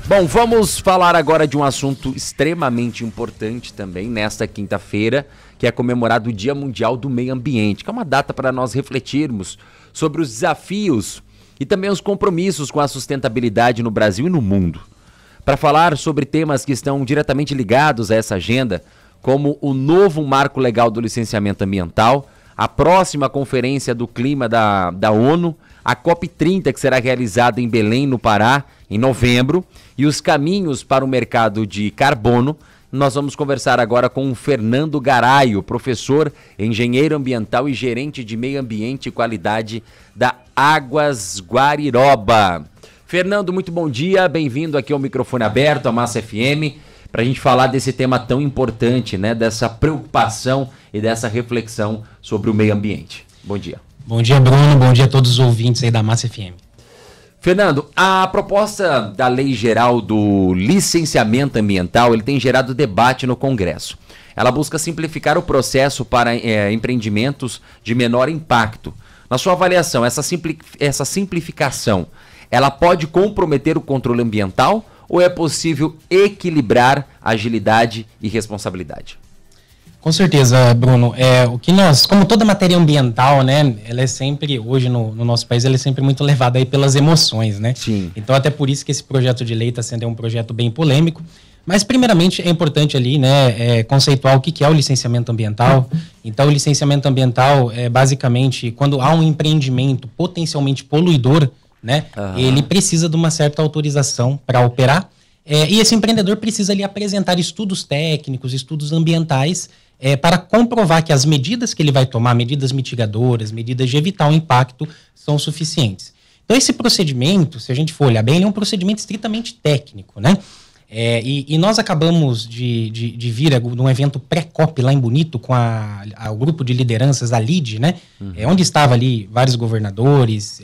Bom, vamos falar agora de um assunto extremamente importante também nesta quinta-feira, que é comemorado o Dia Mundial do Meio Ambiente, que é uma data para nós refletirmos sobre os desafios e também os compromissos com a sustentabilidade no Brasil e no mundo. Para falar sobre temas que estão diretamente ligados a essa agenda, como o novo marco legal do licenciamento ambiental, a próxima conferência do clima da ONU, a COP30, que será realizada em Belém, no Pará, em novembro, e os caminhos para o mercado de carbono, nós vamos conversar agora com o Fernando Garaio, professor, engenheiro ambiental e gerente de meio ambiente e qualidade da Águas Guariroba. Fernando, muito bom dia, bem-vindo aqui ao microfone aberto, a Massa FM, para a gente falar desse tema tão importante, né, dessa preocupação e dessa reflexão sobre o meio ambiente. Bom dia. Bom dia, Bruno. Bom dia a todos os ouvintes aí da Massa FM. Fernando, a proposta da Lei Geral do Licenciamento Ambiental, ele tem gerado debate no Congresso. Ela busca simplificar o processo para empreendimentos de menor impacto. Na sua avaliação, essa simplificação, ela pode comprometer o controle ambiental ou é possível equilibrar agilidade e responsabilidade? Com certeza, Bruno. O que nós, como toda matéria ambiental, né, ela é sempre, hoje no nosso país, ela é sempre muito levada aí pelas emoções, né? Sim. Então, até por isso que esse projeto de lei está sendo um projeto bem polêmico. Mas, primeiramente, é importante ali, né, conceituar o que é o licenciamento ambiental. Então, o licenciamento ambiental é basicamente quando há um empreendimento potencialmente poluidor, né, ele precisa de uma certa autorização para operar. E esse empreendedor precisa ali apresentar estudos técnicos, estudos ambientais, para comprovar que as medidas que ele vai tomar, medidas mitigadoras, medidas de evitar o impacto, são suficientes. Então, esse procedimento, se a gente for olhar bem, ele é um procedimento estritamente técnico, né? E nós acabamos de vir num evento pré-COP lá em Bonito com o grupo de lideranças, a LIDE, né? Onde estava ali vários governadores,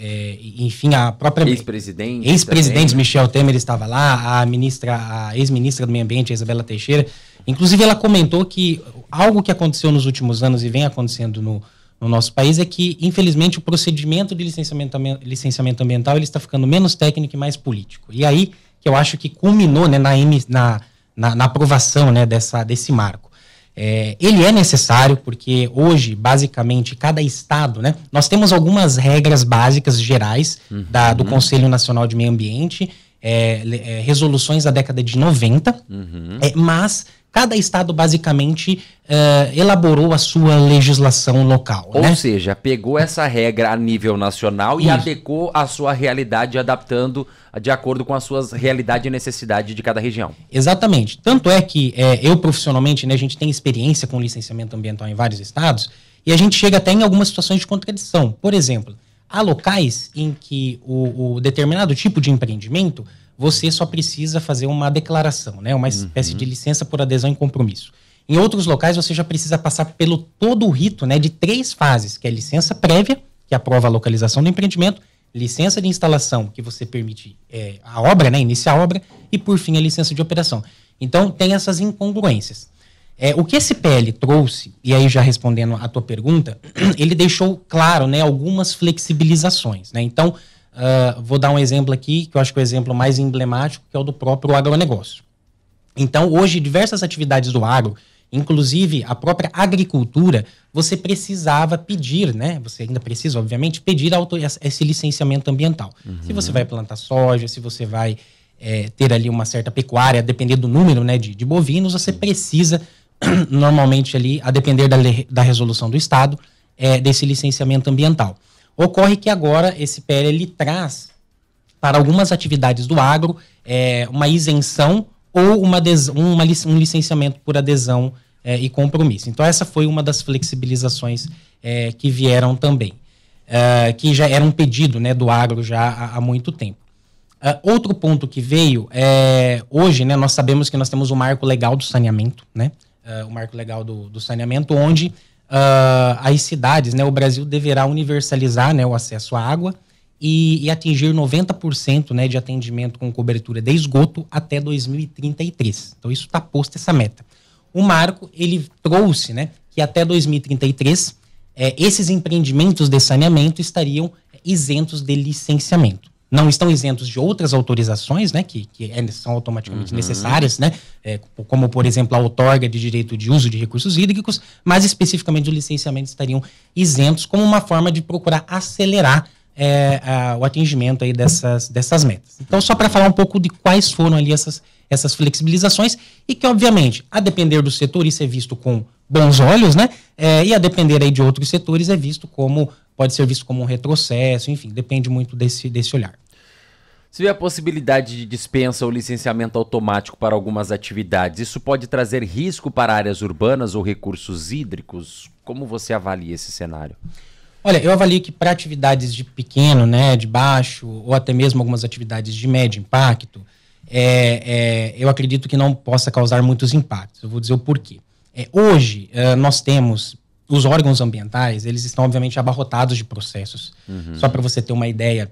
enfim, a própria... Ex-presidentes, Michel Temer estava lá, a ex-ministra do Meio Ambiente, Isabela Teixeira. Inclusive, ela comentou que algo que aconteceu nos últimos anos e vem acontecendo no nosso país é que, infelizmente, o procedimento de licenciamento ambiental ele está ficando menos técnico e mais político. E aí que eu acho que culminou, né, na aprovação, né, desse marco. Ele é necessário porque hoje, basicamente, cada estado, né, nós temos algumas regras básicas gerais do Conselho Nacional de Meio Ambiente, resoluções da década de 90, mas cada estado basicamente elaborou a sua legislação local. Ou seja, pegou essa regra a nível nacional e adequou a sua realidade, adaptando de acordo com as suas realidades e necessidade de cada região. Exatamente. Tanto é que eu profissionalmente, né, a gente tem experiência com licenciamento ambiental em vários estados e a gente chega até em algumas situações de contradição. Por exemplo, há locais em que o determinado tipo de empreendimento você só precisa fazer uma declaração, né? Uma espécie de licença por adesão e compromisso. Em outros locais, você já precisa passar pelo todo o rito, né, de 3 fases, que é licença prévia, que aprova a localização do empreendimento, licença de instalação, que você permite a obra, né, iniciar a obra, e, por fim, a licença de operação. Então, tem essas incongruências. O que esse PL trouxe, e aí já respondendo a tua pergunta, ele deixou claro, né, algumas flexibilizações, né? Então, vou dar um exemplo aqui, que eu acho que é o exemplo mais emblemático, que é o do próprio agronegócio. Então, hoje, diversas atividades do agro, inclusive a própria agricultura, você precisava pedir, né? Você ainda precisa, obviamente, pedir esse licenciamento ambiental. Se você vai plantar soja, se você vai ter ali uma certa pecuária, dependendo do número, né, de bovinos, você precisa, normalmente ali, a depender da resolução do Estado, desse licenciamento ambiental. Ocorre que agora esse PL ele traz para algumas atividades do agro uma isenção ou um licenciamento por adesão e compromisso. Então essa foi uma das flexibilizações que vieram também, que já era um pedido, né, do agro já há muito tempo. Outro ponto que veio hoje, né, nós sabemos que nós temos o marco legal do saneamento, né, o marco legal do saneamento, onde as cidades, né, o Brasil deverá universalizar, né, o acesso à água e atingir 90%, né, de atendimento com cobertura de esgoto até 2033. Então isso está posto, essa meta. O marco, ele trouxe, né, que até 2033 esses empreendimentos de saneamento estariam isentos de licenciamento. não estão isentos de outras autorizações, né, que são automaticamente necessárias, né, como, por exemplo, a outorga de direito de uso de recursos hídricos, mas especificamente o licenciamento estariam isentos como uma forma de procurar acelerar o atingimento aí dessas metas. Então, só para falar um pouco de quais foram ali essas flexibilizações e que, obviamente, a depender do setor, isso é visto com bons olhos, né, e a depender aí de outros setores pode ser visto como um retrocesso, enfim, depende muito desse olhar. Se vê a possibilidade de dispensa ou licenciamento automático para algumas atividades, isso pode trazer risco para áreas urbanas ou recursos hídricos? Como você avalia esse cenário? Olha, eu avalio que para atividades de pequeno, né, de baixo, ou até mesmo algumas atividades de médio impacto, eu acredito que não possa causar muitos impactos. Eu vou dizer o porquê. Hoje, nós temos os órgãos ambientais, eles estão obviamente abarrotados de processos. Só para você ter uma ideia,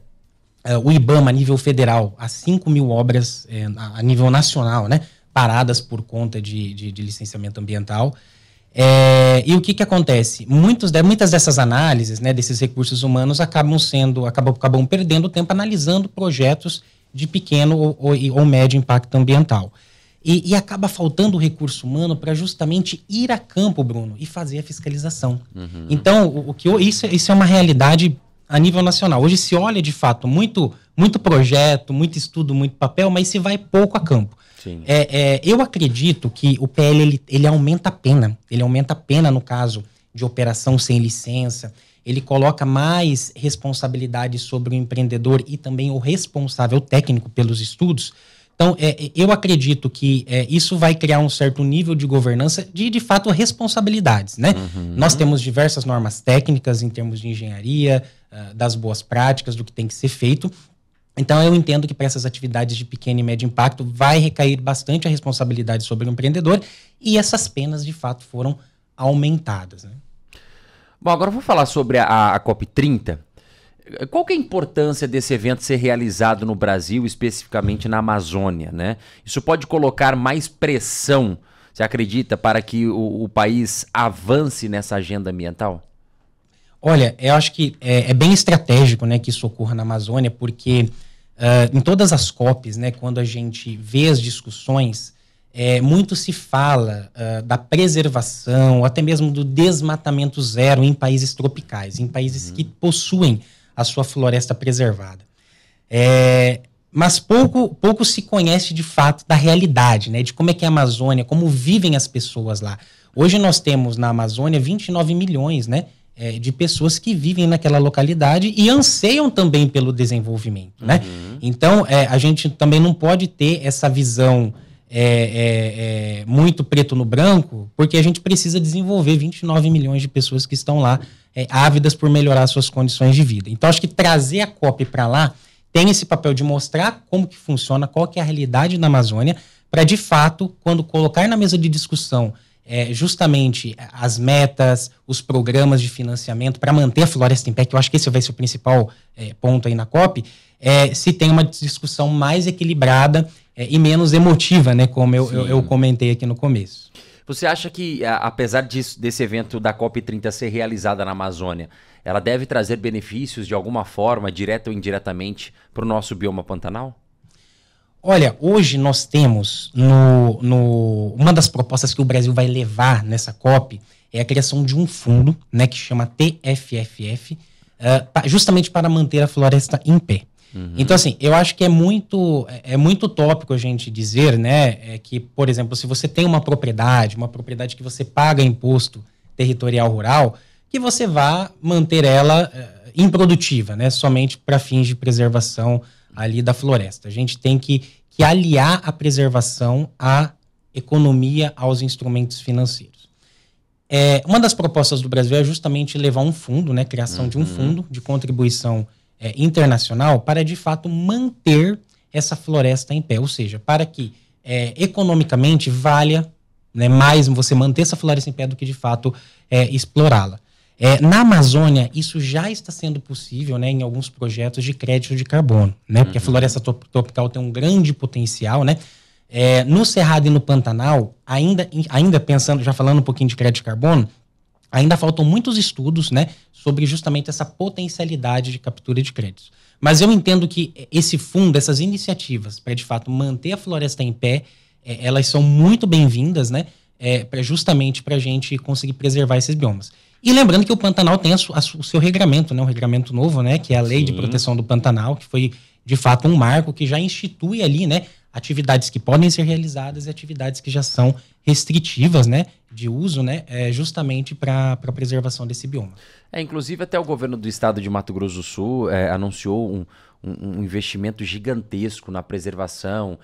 o IBAMA, a nível federal, há 5 mil obras a nível nacional, né, paradas por conta de licenciamento ambiental. E o que acontece? Muitas dessas análises, né, desses recursos humanos acabam perdendo tempo analisando projetos de pequeno ou médio impacto ambiental. E acaba faltando o recurso humano para justamente ir a campo, Bruno, e fazer a fiscalização. Então, isso é uma realidade a nível nacional. Hoje se olha, de fato, muito projeto, muito estudo, muito papel, mas se vai pouco a campo. Eu acredito que o PL ele aumenta a pena. Ele aumenta a pena no caso de operação sem licença. Ele coloca mais responsabilidade sobre o empreendedor e também o responsável técnico pelos estudos. Então, eu acredito que isso vai criar um certo nível de governança de fato, responsabilidades, né? Nós temos diversas normas técnicas em termos de engenharia, das boas práticas, do que tem que ser feito. Então, eu entendo que para essas atividades de pequeno e médio impacto vai recair bastante a responsabilidade sobre o empreendedor e essas penas, de fato, foram aumentadas, né? Bom, agora eu vou falar sobre a COP30. Qual que é a importância desse evento ser realizado no Brasil, especificamente na Amazônia, né? Isso pode colocar mais pressão, você acredita, para que o país avance nessa agenda ambiental? Olha, eu acho que é bem estratégico, né, que isso ocorra na Amazônia, porque em todas as COPs, né, quando a gente vê as discussões, muito se fala da preservação, ou até mesmo do desmatamento zero em países tropicais, em países que possuem a sua floresta preservada. Mas pouco se conhece de fato da realidade, né, de como é que é a Amazônia, como vivem as pessoas lá. Hoje nós temos na Amazônia 29 milhões, né, de pessoas que vivem naquela localidade e anseiam também pelo desenvolvimento, né? Então, a gente também não pode ter essa visão muito preto no branco, porque a gente precisa desenvolver 29 milhões de pessoas que estão lá ávidas por melhorar suas condições de vida. Então, acho que trazer a COP para lá tem esse papel de mostrar como que funciona, qual que é a realidade na Amazônia, para, de fato, quando colocar na mesa de discussão justamente as metas, os programas de financiamento para manter a floresta em pé, que eu acho que esse vai ser o principal ponto aí na COP, se tem uma discussão mais equilibrada e menos emotiva, né, como eu comentei aqui no começo. Você acha que, apesar desse evento da COP30 ser realizada na Amazônia, ela deve trazer benefícios de alguma forma, direta ou indiretamente, para o nosso bioma pantanal? Olha, hoje nós temos, uma das propostas que o Brasil vai levar nessa COP é a criação de um fundo, né, que chama TFFF, justamente para manter a floresta em pé. Então, assim, eu acho que é muito utópico a gente dizer, né, que, por exemplo, se você tem uma propriedade que você paga imposto territorial rural, que você vá manter ela improdutiva, né, somente para fins de preservação ali da floresta. A gente tem que aliar a preservação à economia, aos instrumentos financeiros. Uma das propostas do Brasil é justamente levar um fundo, né, criação de um fundo de contribuição internacional para, de fato, manter essa floresta em pé. Ou seja, para que economicamente valha, né, mais você manter essa floresta em pé do que, de fato, explorá-la. Na Amazônia, isso já está sendo possível, né, em alguns projetos de crédito de carbono, né, porque a floresta tropical tem um grande potencial, né. No Cerrado e no Pantanal, ainda pensando, já falando um pouquinho de crédito de carbono, ainda faltam muitos estudos, né, sobre justamente essa potencialidade de captura de créditos. Mas eu entendo que esse fundo, essas iniciativas para de fato manter a floresta em pé, elas são muito bem-vindas, né? Justamente para a gente conseguir preservar esses biomas. E lembrando que o Pantanal tem o seu regramento, né? Um regramento novo, né? Que é a Lei de Proteção do Pantanal, que foi de fato um marco que já institui ali, né? Atividades que podem ser realizadas e atividades que já são restritivas, né? De uso, né? Justamente para a preservação desse bioma. Inclusive até o governo do estado de Mato Grosso do Sul anunciou um investimento gigantesco na preservação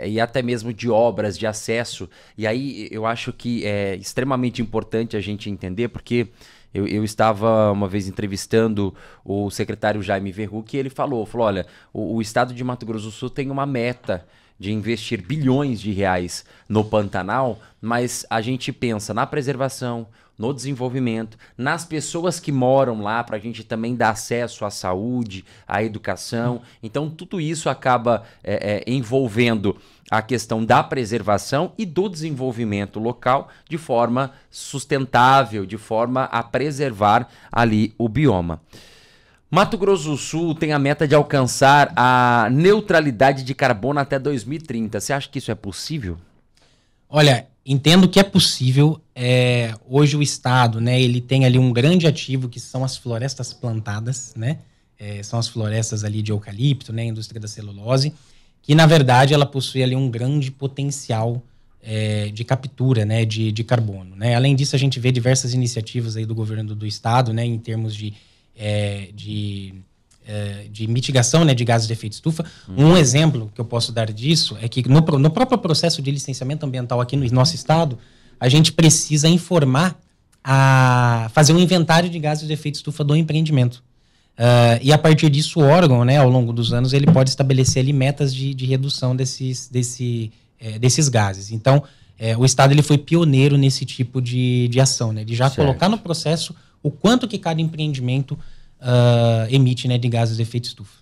e até mesmo de obras de acesso. E aí eu acho que é extremamente importante a gente entender, porque eu estava uma vez entrevistando o secretário Jaime Verruc e ele falou, olha, o estado de Mato Grosso do Sul tem uma meta de investir bilhões de reais no Pantanal, mas a gente pensa na preservação, no desenvolvimento, nas pessoas que moram lá, para a gente também dar acesso à saúde, à educação. Então, tudo isso acaba envolvendo a questão da preservação e do desenvolvimento local de forma sustentável, de forma a preservar ali o bioma. Mato Grosso do Sul tem a meta de alcançar a neutralidade de carbono até 2030. Você acha que isso é possível? Olha, entendo que é possível. Hoje o Estado, né, ele tem ali um grande ativo que são as florestas plantadas, né? São as florestas ali de eucalipto, né, indústria da celulose, que na verdade ela possui ali um grande potencial de captura, né, de carbono, né? Além disso, a gente vê diversas iniciativas aí do governo do Estado, né, em termos de mitigação, né, de gases de efeito estufa. Um exemplo que eu posso dar disso é que no próprio processo de licenciamento ambiental aqui no nosso estado, a gente precisa fazer um inventário de gases de efeito estufa do empreendimento. E a partir disso o órgão, né, ao longo dos anos, ele pode estabelecer ali metas de redução desses gases. Então, o estado ele foi pioneiro nesse tipo de ação, né, de já colocar no processo o quanto que cada empreendimento emite, né, de gases de efeito estufa.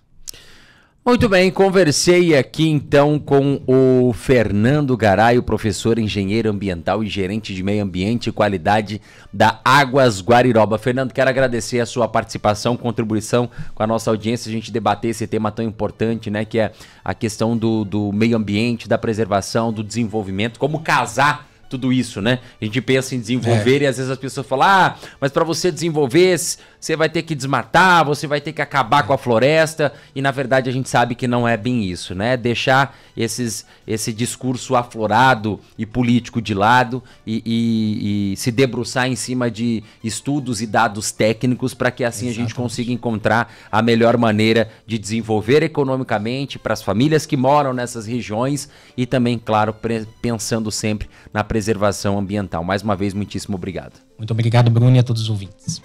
Muito bem, conversei aqui então com o Fernando Garay, o professor, engenheiro ambiental e gerente de meio ambiente e qualidade da Águas Guariroba. Fernando, quero agradecer a sua participação, contribuição com a nossa audiência, a gente debater esse tema tão importante, né, que é a questão do meio ambiente, da preservação, do desenvolvimento, como casar tudo isso, né? A gente pensa em desenvolver e às vezes as pessoas falam, mas para você desenvolver, você vai ter que desmatar, você vai ter que acabar com a floresta, e na verdade a gente sabe que não é bem isso, né? Deixar esse discurso aflorado e político de lado e se debruçar em cima de estudos e dados técnicos para que assim a gente consiga encontrar a melhor maneira de desenvolver economicamente para as famílias que moram nessas regiões e também, claro, pensando sempre na preservação ambiental. Mais uma vez, muitíssimo obrigado. Muito obrigado, Bruno, e a todos os ouvintes.